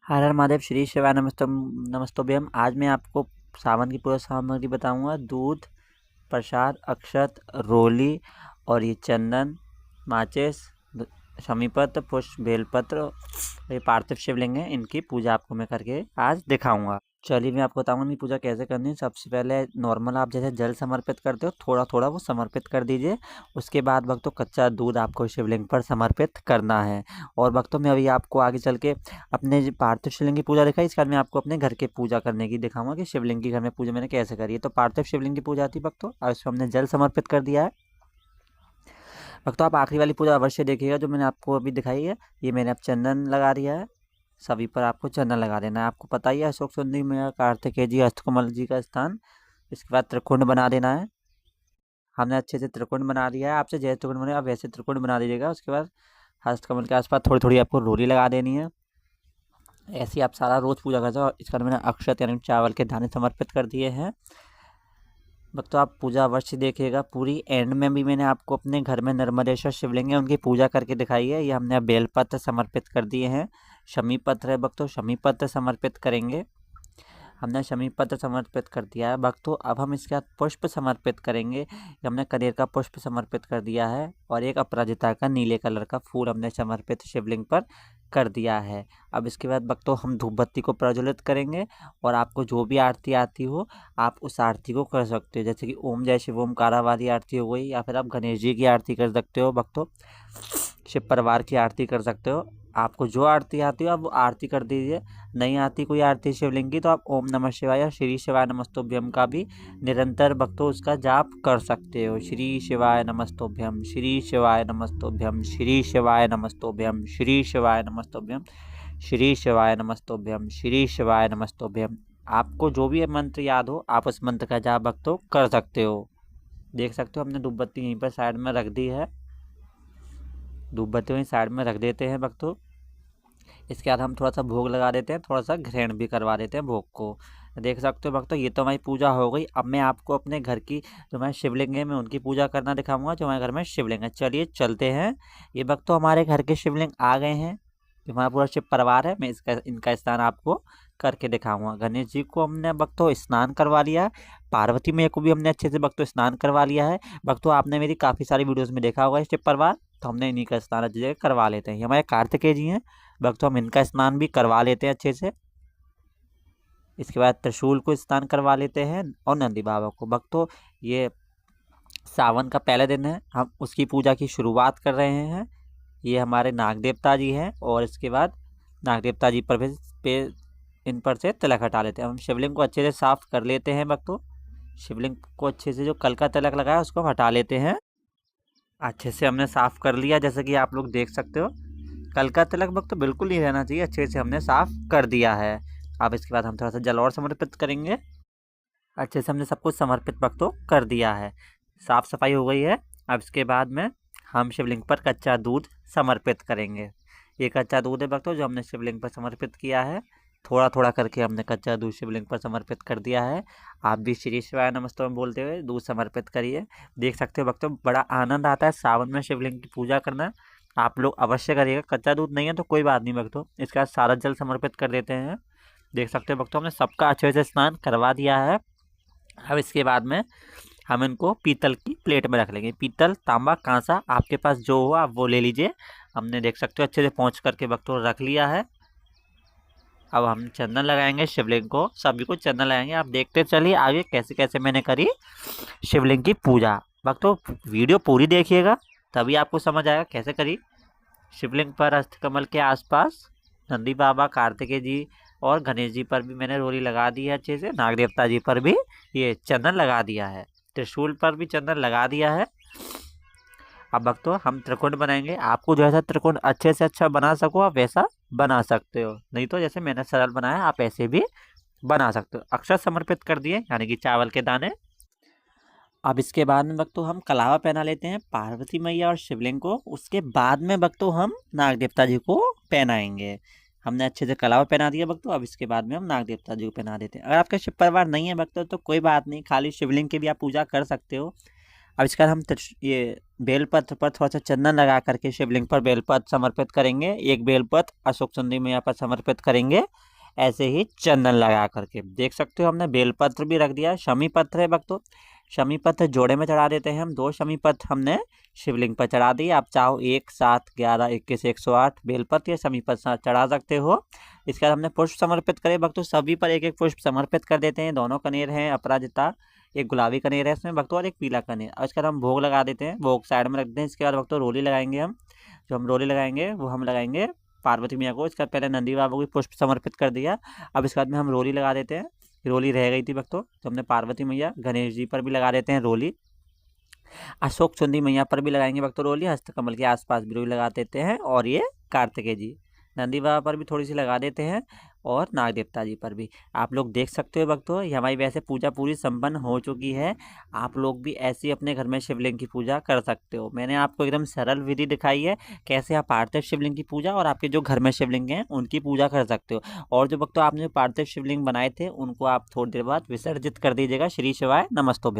हर हर महादेव श्री शिवाय नमस्तोभ्यम। आज मैं आपको सावन की पूजा सामग्री बताऊंगा। दूध, प्रसाद, अक्षत, रोली और ये चंदन, माचिस, शमीपत्र, पुष्प, बेलपत्र, ये पार्थिव शिवलिंग है। इनकी पूजा आपको मैं करके आज दिखाऊंगा। चलिए मैं आपको बताऊंगा इनकी पूजा कैसे करनी है। सबसे पहले नॉर्मल आप जैसे जल समर्पित करते हो थोड़ा थोड़ा वो समर्पित कर दीजिए। उसके बाद भक्तों कच्चा दूध आपको शिवलिंग पर समर्पित करना है। और भक्तों मैं अभी आपको आगे चल के अपने जो पार्थिव शिवलिंग की पूजा दिखाई, इसके बाद मैं आपको अपने घर के पूजा करने की दिखाऊंगा कि शिवलिंग की घर में पूजा मैंने कैसे करी है। तो पार्थिव शिवलिंग की पूजा थी भक्तों, और इसमें हमने जल समर्पित कर दिया है। भक्तों आप आखिरी वाली पूजा अवश्य देखिएगा जो मैंने आपको अभी दिखाई है। ये मैंने अब चंदन लगा दिया है, सभी पर आपको चंदन लगा देना है। आपको पता ही है अशोक सुंदरी में कार्तिकेय जी, अष्टकमल जी का स्थान। इसके बाद त्रिकुंड बना देना है। हमने अच्छे से त्रिकुंड बना दिया है। आपसे जैसे त्रिकुंड बने आप वैसे त्रिकुंड बना दीजिएगा। उसके बाद अष्टकमल के आसपास थोड़ी थोड़ी आपको रोली लगा देनी है। ऐसे ही आप सारा रोज पूजा करते हो। इसका मैंने अक्षत यानी चावल के दाने समर्पित कर दिए हैं। भक्तों आप पूजा अवश्य देखिएगा पूरी। एंड में भी मैंने आपको अपने घर में नर्मदेश्वर शिवलिंग है उनकी पूजा करके दिखाई है। ये हमने बेलपत्र समर्पित कर दिए हैं। शमी पत्र है भक्तों, शमी पत्र समर्पित करेंगे। हमने शमी पत्र समर्पित कर दिया है भक्तों। अब हम इसके बाद पुष्प समर्पित करेंगे। हमने कनेर का पुष्प समर्पित कर दिया है और एक अपराजिता का नीले कलर का फूल हमने समर्पित शिवलिंग पर कर दिया है। अब इसके बाद भक्तों हम धूप बत्ती को प्रज्वलित करेंगे और आपको जो भी आरती आती हो आप उस आरती को कर सकते हो। जैसे कि ओम जय शिव ओमकारा वाली आरती हो गई, या फिर आप गणेश जी की आरती कर सकते हो भक्तों, शिव परिवार की आरती कर सकते हो। आपको जो आरती आती हो आप वो आरती कर दीजिए। नहीं आती कोई आरती शिवलिंग की तो आप ओम नमः शिवाय या श्री शिवाय नमस्तुभ्यम का भी निरंतर भक्तों उसका जाप कर सकते हो। श्री शिवाय नमस्तुभ्यम, श्री शिवाय नमस्तुभ्यम, श्री शिवाय नमस्तुभ्यम, श्री शिवाय नमस्तुभ्यम, श्री शिवाय नमस्तुभ्यम, श्री शिवाय नमस्तुभ्यम। आपको जो भी मंत्र याद हो आप उस मंत्र का जाप भक्तों कर सकते हो। देख सकते हो हमने धूप बत्ती यहीं पर साइड में रख दी है। धूप बत्ती वहीं साइड में रख देते हैं भक्तों। इसके बाद हम थोड़ा सा भोग लगा देते हैं, थोड़ा सा ग्रहण भी करवा देते हैं भोग को। देख सकते हो भक्तों ये तो हमारी पूजा हो गई। अब मैं आपको अपने घर की जो हमारे शिवलिंग है मैं उनकी पूजा करना दिखाऊंगा जो हमारे घर में शिवलिंग है। चलिए चलते हैं। ये भक्तों हमारे घर के शिवलिंग आ गए हैं। जो हमारा पूरा शिव परिवार है मैं इनका स्नान आपको करके दिखाऊंगा। गणेश जी को हमने भक्तों स्नान करवा लिया। पार्वती मैया को भी हमने अच्छे से भक्तों स्नान करवा लिया है। भक्तों आपने मेरी काफ़ी सारी वीडियोज़ में देखा होगा शिव परिवार, तो हमने इन्हीं का स्नान अच्छे से करवा लेते हैं। ये हमारे कार्तिकेय जी हैं भक्तों, हम इनका स्नान भी करवा लेते हैं अच्छे से। इसके बाद त्रिशूल को स्नान करवा लेते हैं और नंदी बाबा को। भक्तों ये सावन का पहला दिन है, हम उसकी पूजा की शुरुआत कर रहे हैं। ये हमारे नाग देवता जी हैं और इसके बाद नाग देवता जी पर भी इन पर से तिलक हटा लेते हैं। हम शिवलिंग को अच्छे से साफ कर लेते हैं भक्तों। शिवलिंग को अच्छे से जो कल का तिलक लगाया उसको हम हटा लेते हैं। अच्छे से हमने साफ कर लिया जैसे कि आप लोग देख सकते हो। कल का तिलक भक्त तो बिल्कुल नहीं रहना चाहिए, अच्छे से हमने साफ कर दिया है। अब इसके बाद हम थोड़ा सा जल और समर्पित करेंगे। अच्छे से हमने सब कुछ समर्पित भक्तों कर दिया है, साफ सफाई हो गई है। अब इसके बाद में हम शिवलिंग पर कच्चा दूध समर्पित करेंगे। ये कच्चा दूध है भक्तों जो हमने शिवलिंग पर समर्पित किया है। थोड़ा थोड़ा करके हमने कच्चा दूध शिवलिंग पर समर्पित कर दिया है। आप भी श्री शिवाय नमस्तुभ्यम बोलते हुए दूध समर्पित करिए। देख सकते हो भक्तों बड़ा आनंद आता है सावन में शिवलिंग की पूजा करना। आप लोग अवश्य करिएगा। कच्चा दूध नहीं है तो कोई बात नहीं भक्तों, इसके बाद सारा जल समर्पित कर देते हैं। देख सकते हो भक्तों हमने सबका अच्छे से स्नान करवा दिया है। अब इसके बाद में हम इनको पीतल की प्लेट में रख लेंगे। पीतल, तांबा, कांसा आपके पास जो हो आप वो ले लीजिए। हमने देख सकते हो अच्छे से पहुँच करके भक्तों रख लिया है। अब हम चंदन लगाएंगे शिवलिंग को, सभी को चंदन लगाएंगे। आप देखते चलिए आगे कैसे कैसे मैंने करी शिवलिंग की पूजा। भक्तों वीडियो पूरी देखिएगा तभी आपको समझ आएगा कैसे करी। शिवलिंग पर अष्टकमल के आसपास नंदी बाबा, कार्तिकेय जी और गणेश जी पर भी मैंने रोली लगा दी है अच्छे से। नाग देवता जी पर भी ये चंदन लगा दिया है। त्रिशूल पर भी चंदन लगा दिया है। अब भक्तों हम त्रिकोण बनाएंगे। आपको जैसा त्रिकोण अच्छे से अच्छा बना सको आप वैसा बना सकते हो, नहीं तो जैसे मैंने सरल बनाया आप ऐसे भी बना सकते हो। अक्षर समर्पित कर दिए यानी कि चावल के दाने। अब इसके बाद में भक्तों हम कलावा पहना लेते हैं पार्वती मैया और शिवलिंग को। उसके बाद में भक्तों हम नाग देवता जी को पहनाएंगे। हमने अच्छे से कलावा पहना दिया भक्तों। अब इसके बाद में हम नाग देवता जी को पहना देते हैं। अगर आपका शिव परिवार नहीं है भक्तों तो कोई बात नहीं, खाली शिवलिंग की भी आप पूजा कर सकते हो। अब इसके बाद हम ये बेलपत्र पर थोड़ा सा चंदन लगा करके शिवलिंग पर बेलपत्र समर्पित करेंगे। एक बेलपत्र अशोक चंदी मैया पर समर्पित करेंगे, ऐसे ही चंदन लगा करके। देख सकते हो हमने बेलपत्र भी रख दिया। शमी पत्र है भक्तों, शमी पत्र जोड़े में चढ़ा देते हैं हम। 2 शमी पत्र हमने शिवलिंग पर चढ़ा दिए। आप चाहो 1, 7, 11, 21, 108 बेलपत्र या शमी पत्र चढ़ा सकते हो। इसके बाद हमने पुष्प समर्पित करे भक्तों, सभी पर एक एक पुष्प समर्पित कर देते हैं। दोनों कनेर हैं अपराजिता, एक गुलाबी कनेर है इसमें भक्तों और एक पीला कनेर। और इसके बाद हम भोग लगा देते हैं, भोग साइड में रख दें। इसके बाद भक्तों रोली लगाएंगे हम। जो हम रोली लगाएंगे वो हम लगाएंगे पार्वती मैया को। इसका पहले नंदी बाबा को पुष्प समर्पित कर दिया। अब इसके बाद में हम रोली लगा देते हैं। रोली रह गई थी भक्तों, तो हमने पार्वती मैया गणेश जी पर भी लगा देते हैं रोली। अशोक चुंदी मैया पर भी लगाएंगे भक्तों रोली, हस्तकमल के आसपास भी रोली लगा देते हैं। और ये कार्तिकेय जी नंदी बाबा पर भी थोड़ी सी लगा देते हैं और नाग देवता जी पर भी। आप लोग देख सकते हो भक्तों, ये हमारी वैसे पूजा पूरी संपन्न हो चुकी है। आप लोग भी ऐसे ही अपने घर में शिवलिंग की पूजा कर सकते हो। मैंने आपको एकदम सरल विधि दिखाई है कैसे आप पार्थिव शिवलिंग की पूजा और आपके जो घर में शिवलिंग हैं उनकी पूजा कर सकते हो। और जो भक्तों आपने जो पार्थिव शिवलिंग बनाए थे उनको आप थोड़ी देर बाद विसर्जित कर दीजिएगा। श्री शिवाय नमस्तुभ्यं।